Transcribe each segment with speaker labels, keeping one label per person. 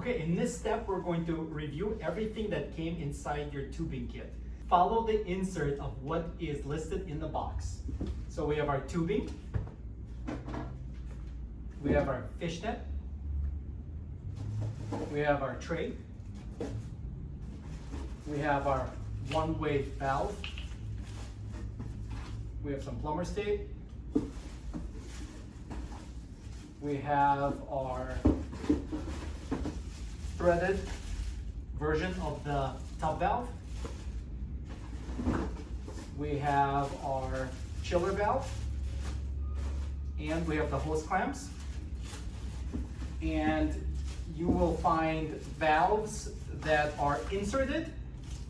Speaker 1: Okay, in this step, we're going to review everything that came inside your tubing kit. Follow the insert of what is listed in the box. So we have our tubing, we have our fishnet, we have our tray, we have our one-way valve, we have some plumber's tape, we have our threaded version of the top valve, we have our chiller valve, and we have the hose clamps. And you will find valves that are inserted.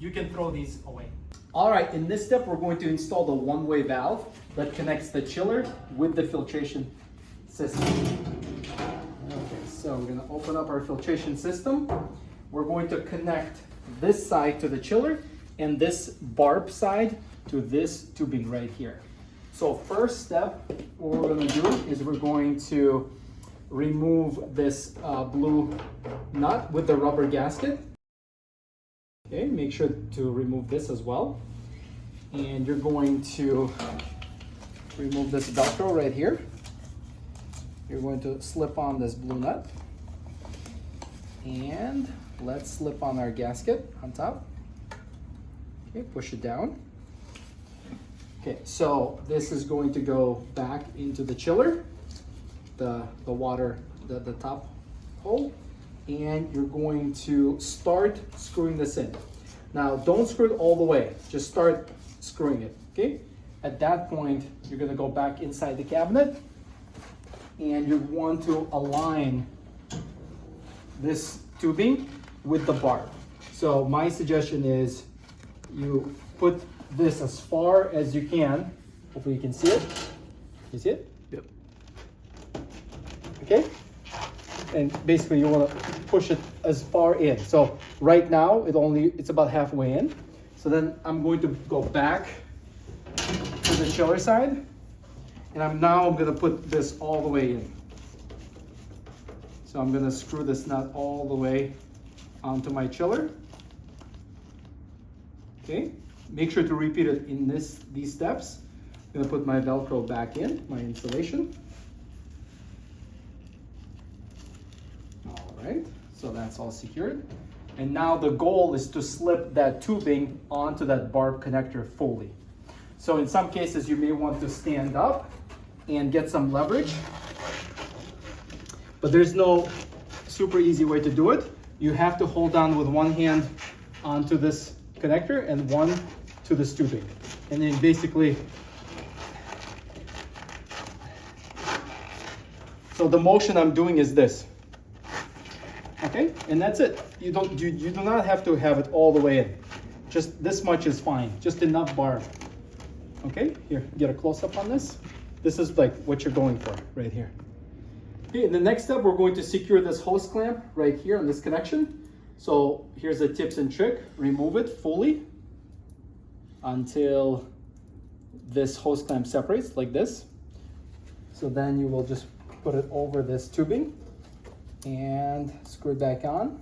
Speaker 1: You can throw these away. All right, in this step, we're going to install the one-way valve that connects the chiller with the filtration system. Okay, so we're gonna open up our filtration system. We're going to connect this side to the chiller and this barb side to this tubing right here. So first step, what we're gonna do is we're going to remove this blue nut with the rubber gasket. Okay, make sure to remove this as well. And you're going to remove this Velcro right here. You're going to slip on this blue nut. And let's slip on our gasket on top. Okay, push it down. Okay, so this is going to go back into the chiller, the water, the top hole, and you're going to start screwing this in. Now, don't screw it all the way, just start screwing it, okay? At that point, you're gonna go back inside the cabinet, and you want to align this tubing with the barb. So my suggestion is you put this as far as you can. Hopefully you can see it. You see it? Yep. Okay? And basically you want to push it as far in. So right now it's about halfway in. So then I'm going to go back to the chiller side, and I'm going to put this all the way in. So I'm going to screw this nut all the way onto my chiller. Okay, make sure to repeat it in these steps. I'm going to put my Velcro back in, my installation. All right, so that's all secured. And now the goal is to slip that tubing onto that barb connector fully. So in some cases, you may want to stand up and get some leverage, but there's no super easy way to do it. You have to hold on with one hand onto this connector and one to this tubing. And then basically, so the motion I'm doing is this. Okay, and that's it. You do not have to have it all the way in. Just this much is fine, just enough barb. Okay, here, get a close-up on this. This is like what you're going for right here. Okay, in the next step, we're going to secure this hose clamp right here on this connection. So here's the tips and trick. Remove it fully until this hose clamp separates like this. So then you will just put it over this tubing and screw it back on.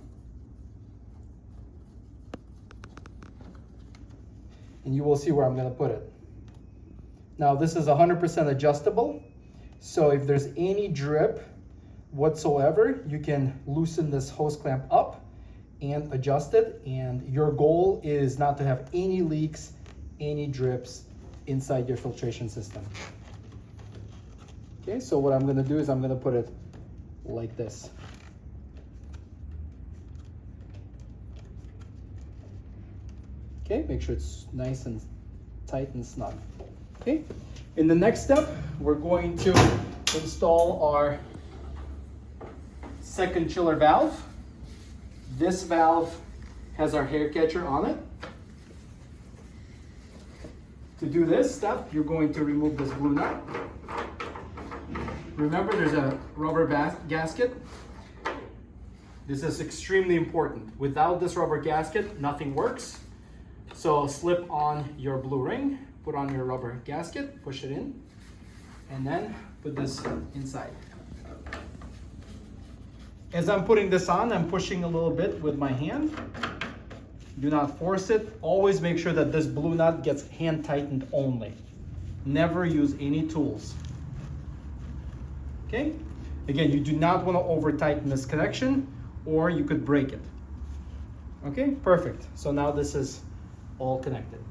Speaker 1: And you will see where I'm going to put it. Now this is 100% adjustable. So if there's any drip whatsoever, you can loosen this hose clamp up and adjust it. And your goal is not to have any leaks, any drips inside your filtration system. Okay, so what I'm going to do is I'm going to put it like this. Okay, make sure it's nice and tight and snug. Okay, in the next step, we're going to install our second chiller valve. This valve has our hair catcher on it. To do this step, you're going to remove this blue nut. Remember, there's a rubber gasket. This is extremely important. Without this rubber gasket, nothing works. So slip on your blue ring, put on your rubber gasket, push it in, and then put this inside. As I'm putting this on, I'm pushing a little bit with my hand. Do not force it. Always make sure that this blue nut gets hand tightened only. Never use any tools. Okay? Again, you do not want to over tighten this connection or you could break it. Okay, perfect. So now this is all connected.